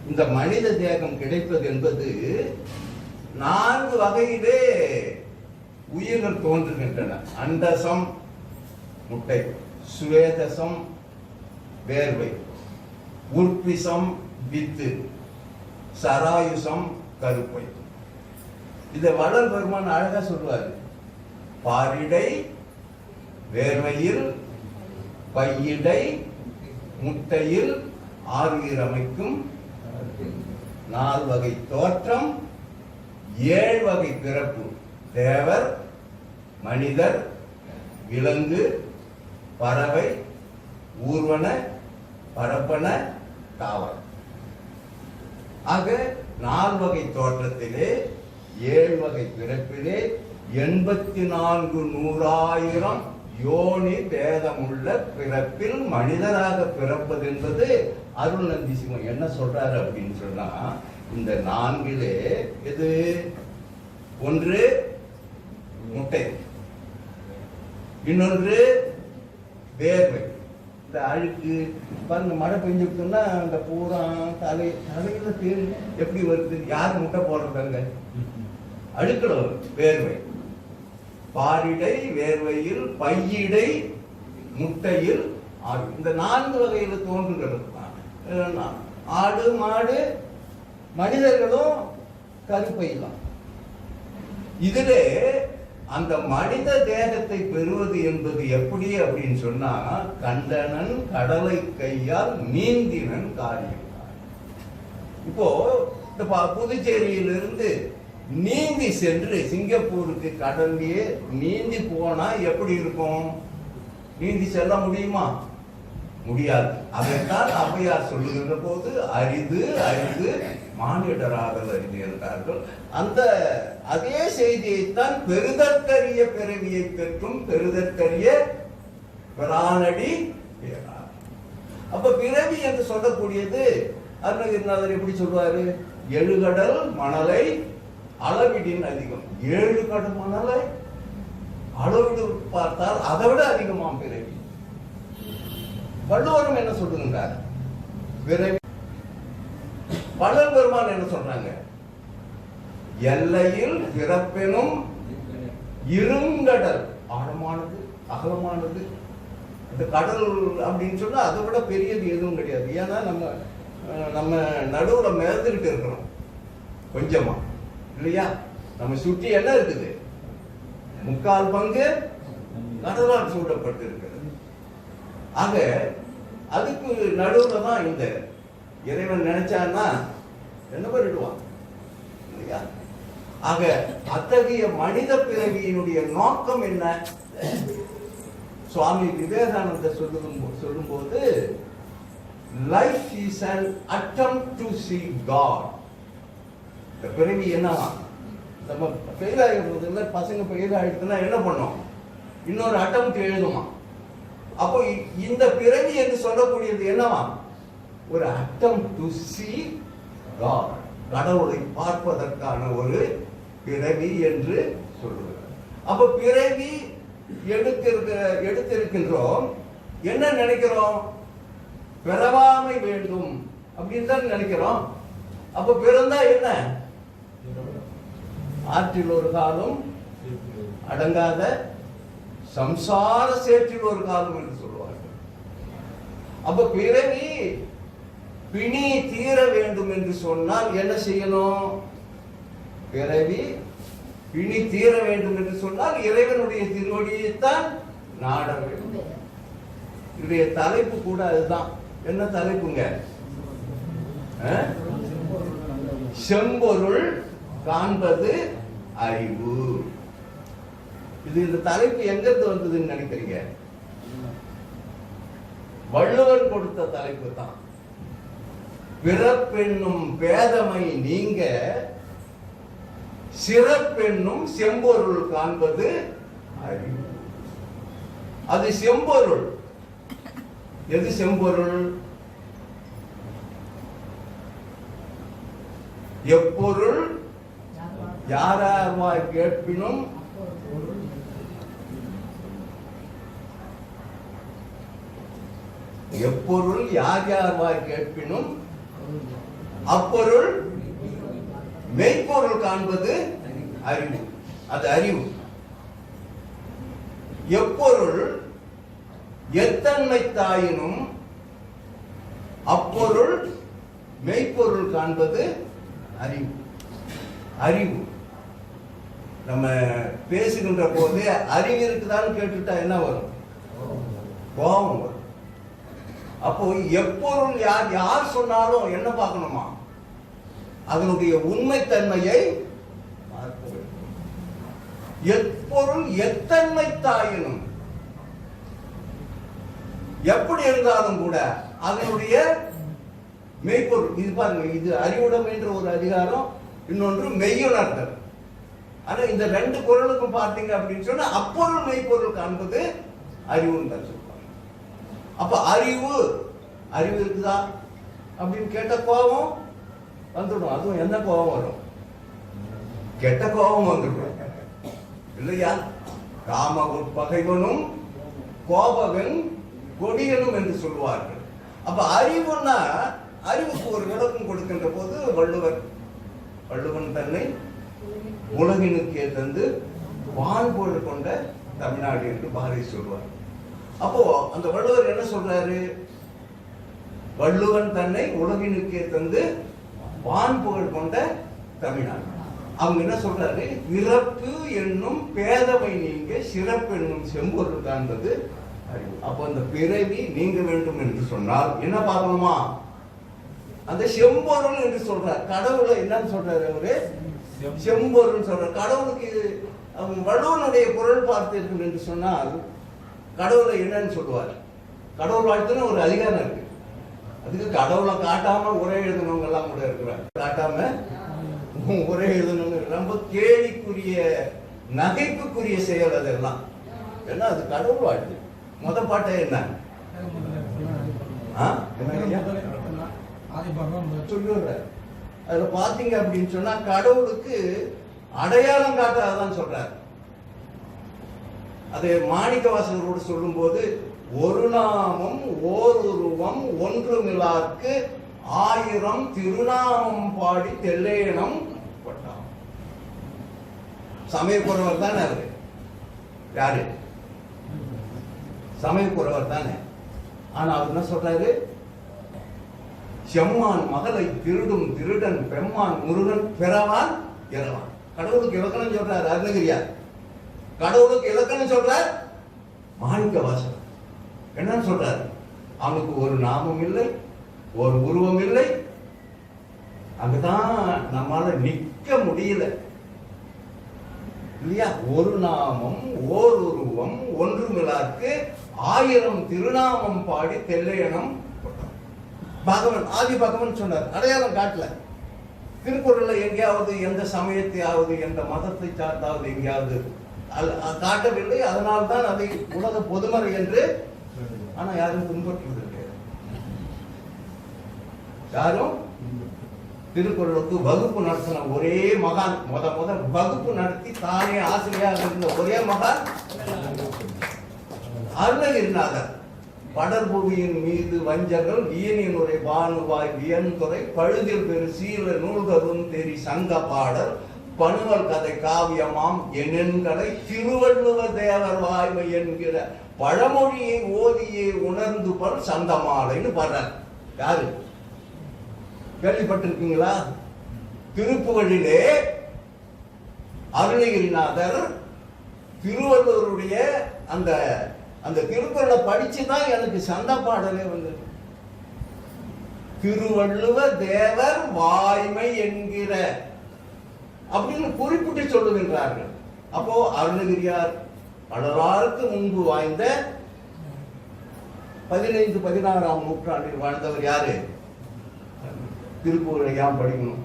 இந்த மனித தேகம் கிடைப்பது என்பது 4 வகையிலே உயிர்கள் தோன்றுகின்றன. அண்டசம் முட்டை, சுவேதசம் வேர்வை, உற்பிசம் வித்து, சராயுசம் கருப்பை. இதை வள்ளல் பெருமான் அழகா சொல்வாரு. பாரிடை வேர்வையில், பையிடை முட்டையில் ஆறுயிர் அமைக்கும் 4 வகை தோற்றம், 7 வகை பிறப்பு. தேவர், மனிதர், விலங்கு, பறவை, ஊர்வன, பரப்பன, தாவரம். ஆக 4 வகை தோற்றத்திலே 7 வகை பிறப்பிலே 84,100,000 யோனி பேதமுள்ள பிறப்பில் மனிதராக பிறப்பது என்பது அருள் நந்தி சிவம் என்ன சொல்றாரு அப்படின்னு சொன்னா, இந்த 4 எது? ஒன்று முட்டை, இன்னொன்று வேர்வை. இந்த அழுக்கு பாருங்க, மழை பெஞ்சுட்டோம்னா அந்த பூரா தலையில பேர் எப்படி வருது? யார் முட்டை போடுறதாங்க? அழுக்கல வேர்வை. பாரிடை வேர்வையில், பையிடை முட்டையில் ஆடு. இந்த 4 வகையில தோன்றுகிறது. ஆடு, மாடு, மனிதர்களும் கருப்பையிலாம். இதிலே அந்த மனித தேகத்தை பெறுவது என்பது எப்படி அப்படின்னு சொன்னா, கண்டனன் கடலை கையால் நீந்தினன் காரியம். இப்போ இந்த புதுச்சேரியிலிருந்து நீந்தி சென்று சிங்கப்பூருக்கு கடல்லையே நீந்தி போனா எப்படி இருக்கும்? நீந்தி செல்ல முடியுமா? முடியாது. அதைத்தான் ஔவையார் சொல்லுகின்ற போது அரிது அரிது மானிடராதல் அரிது என்றார்கள். அந்த அதே செய்தியைத்தான் பெருதற்கரிய பிறவியை பெற்றும் பெருதற்கரிய பிரானடி. அப்ப பிறவி என்று சொல்லக்கூடியது அருணகிரிநாதர் எப்படி சொல்வாரு? 7 கடல் மணலை அளவிடின் அதிகம். 7 கடல் மணலை அளவிடு பார்த்தால் அதை விட அதிகமாம் பிறவி. வள்ளுவரும் என்ன சொல்லுகின்றார்? பிறவி. வள்ளல் பெருமான் என்ன சொல்றாங்க? எல்லையில் பிறப்பெனும் இருங்கடல். ஆழமானது, அகலமானது. இந்த கடல் அப்படின்னு சொன்னா அதை விட பெரியது எதுவும் கிடையாது. ஏன்னா நம்ம நடுவுல மிதந்துகிட்டு இருக்கிறோம் கொஞ்சமா, இல்லையா? நம்ம சுற்றி என்ன இருக்குது? 3/4 பங்கு கடலால் சூழப்பட்டு இருக்கிறது. ஆக அதுக்கு நடுவுல தான் இந்த இறைவன் நினைச்சான்னா என்ன பண்ணிடுவான், இல்லையா? ஆக அத்தகைய மனித பிறவியினுடைய நோக்கம் என்ன? சுவாமி விவேகானந்தர் சொல்லும்போது life is an attempt to see God. இந்த பிறவி என்னவா? நம்ம ஃபெயில் ஆகிடுறதுல பசங்க ஃபெயில் ஆகிடுதுன்னா என்ன பண்ணோம்? இன்னொரு அட்டெம்ப்ட் எழுதுமா. அப்போ இந்த பிறவி என்று சொல்லக்கூடியது என்னவா? ஒரு attempt to see God, கடவுளை பார்ப்பதற்கான ஒரு பிறவி என்று சொல்லுகிறார். அப்ப பிறவி எடுத்திருக்கின்றோம். என்ன நினைக்கிறோம்? பிறவாமை வேண்டும் அப்படின்னு தான் நினைக்கிறோம். அப்ப பிறந்தா என்ன? ஆற்றில் ஒரு காலம் அடங்காத சம்சார சேற்றில் ஒரு காலம் என்று சொல்லுவார்கள். அப்ப பிறவி பிணி தீர வேண்டும் என்று சொன்னால் என்ன செய்யணும்? பிறவி பிணி தீர வேண்டும் என்று சொன்னால் இறைவனுடைய திருவடியைத்தான் நாட வேண்டும். இன்றைய தலைப்பு கூட அதுதான். என்ன தலைப்புங்க? செம்பொருள் காண்பது அறிவு. இது இந்த தலைப்பு எங்கிருந்து வந்ததுன்னு நினைக்கிறீங்க? வள்ளுவர் கொடுத்த தலைப்பு தான். பிறப்பென்னும் பேதமை நீங்க சிறப்பென்னும் செம்பொருள் காண்பது அறிவு. அது செம்பொருள். எது செம்பொருள்? எப்பொருள் யாரார்வாய் கேட்பினும் எப்பொருள் யார் யார்வாய் கேட்பினும் அப்பொருள் மெய்ப்பொருள் காண்பது அறிவு. அது அறிவு. எப்பொருள் எத்தன்மை தாயினும் அப்பொருள் மெய்ப்பொருள் காண்பது அறிவு. அறிவு. நம்ம பேசுகின்ற போது அறிவு இருக்குதான்னு கேட்டுட்டா என்ன வரும்? கோபம் வரும். அப்போ எப்பொருள் யார் சொன்னாலும் என்ன பார்க்கணுமா? அதனுடைய உண்மைத்தன்மையை பார்க்க வேண்டும். எப்பொருள் எத்தன்மை தாயினும், எப்படி இருந்தாலும் கூட அதனுடைய மெய்ப்பொருள். இது பாருங்க, இது அறிவுடைமை என்ற ஒரு அதிகாரம், இன்னொன்று மெய்யுணர்தல். ஆனா இந்த ரெண்டு பொருளுக்கும் பார்த்தீங்க அப்படின்னு சொன்னா அப்பொருள் மெய்ப்பொருள் காண்பது அறிவுன்னு தான் சொல்லுவாங்க. அப்ப அறிவு இருக்குதா அப்படின்னு கேட்ட கோபம் வந்துடும். அதுவும் என்ன கோபம் வரும்? கெட்ட கோபம் வந்துடும் இல்லையா? காம பகைவனும் கோபவன் கொடியனும் என்று சொல்லுவார்கள். அப்ப அறிவுன்னா, அறிவுக்கு ஒரு விளக்கம் கொடுக்கின்ற போது வள்ளுவன் தன்னை உலகினுக்கே தந்து வான்போடு கொண்ட தமிழ்நாடு என்று பாரதி சொல்வார். அப்போ அந்த வள்ளுவர் என்ன சொல்றாரு? வள்ளுவன் தன்னை உலகினுக்கே தந்து வான்புகழ் கொண்ட தமிழ்நாடு. அவங்க என்ன சொல்றாரு? பிறப்பு என்னும் பேதமை நீங்க சிறப்பு என்னும் செம்பொருள் காண்பது அறிவு. அப்போ அந்த பிறவி நீங்க வேண்டும் என்று சொன்னால் என்ன பார்க்கணுமா? அந்த செம்பொருள் என்று சொல்றார். கடவுளை என்னன்னு சொல்றாரு அவரு? செம்பொருள் சொல்றார். கடவுளுக்கு வள்ளுவனுடைய குரல் பார்த்தீர்கள் என்று சொன்னால் கடவுளை என்னன்னு சொல்லுவார்? கடவுள் வாழ்த்துன்னு ஒரு அதிகாரம் இருக்கு. அதுக்கு கடவுளை காட்டாம உரை எழுதினவங்க எல்லாம் கூட இருக்கிறார். காட்டாம உரை எழுதினவங்க ரொம்ப கேலிக்குரிய நகைப்புக்குரிய செயல் அதெல்லாம். ஏன்னா அது கடவுள் வாழ்த்து. முத பாட்டை என்ன சொல்லுற? அதுல பாத்தீங்க அப்படின்னு சொன்னா கடவுளுக்கு அடையாளம் காட்டாதான் சொல்றாரு. அது மாணிக்கவாசகரோடு சொல்லும் போது, ஒரு நாமம் ஓர் உருவம் ஒன்றுமில்லார்க்கு 1000 திருநாமம் பாடி தெல்லேனம் பட்டான். சமயக்குறவர் தானே அவரு. யாரு? சமயக்குறவர் தானே. ஆனா அவர் என்ன சொல்றாரு? செம்மான் மகளை திருடும் திருடன் பெம்மான் முருகன் பிறவான் இரவான். கடவுளுக்கு இலக்கணம் சொல்றாரு அருணகிரியார். கடவுளுக்கு இலக்கணம் சொல்றார் மாணிக்கவாசகர். என்னன்னு சொல்றாரு? அவனுக்கு ஒரு நாமம் இல்லை, ஒரு உருவம் இல்லை. அங்கதான் நம்மால நிக்க முடியல இல்லையா? ஒரு நாமம் ஓர் உருவம் ஒன்றுமில்லார்க்கு 1000 திருநாமம் பாடி தெல்லையனம் பகவன் ஆதி பகவன் சொன்னார். அடையாளம் காட்டல. திருக்குறள்ல எங்கேயாவது எந்த சமயத்தையாவது எந்த மதத்தை சார்ந்தாவது எங்கேயாவது காட்டவில்லை. அதனால்தான் அதை உலக பொதுமறை என்று. ஆனா யாரும் பின்பற்றுவது கிடையாது. யாரும் திருக்குறளுக்கு வகுப்பு நடத்தின ஒரே மகான், முத வகுப்பு நடத்தி தானே ஆசிரியராக இருந்த ஒரே மகான் அருணகிரிநாதர். படர்புவியின் மீது வஞ்சகல் வியனினுரை பானுவாய் வியன்துறை பழுதில் பெரு சீல நூல்கரும் தெரி சங்க பாடல் பணுவல் கதை காவியமாம் என்னென்கதை திருவள்ளுவ தேவர் வாய்மை என்கிற பழமொழியை ஓதியே உணர்ந்து பல் சந்தமாலைன்னு பாடுறார். யாரு? கேள்விப்பட்டிருக்கீங்களா? திருப்புகழிலே அருணகிரிநாதர் திருவள்ளுவருடைய அந்த அந்த திருக்குறளை படிச்சுதான் எனக்கு சந்த பாடலே வந்தது. திருவள்ளுவ தேவர் வாய்மை என்கிற அப்படின்னு குறிப்பிட்டு சொல்லுகின்றார்கள். அப்போ அருணகிரியார் பலராருக்கு முன்பு வாய்ந்த 15, 16ஆம் நூற்றாண்டில் வாழ்ந்தவர். யாரு? திருக்குறளை ஏன் படிக்கணும்?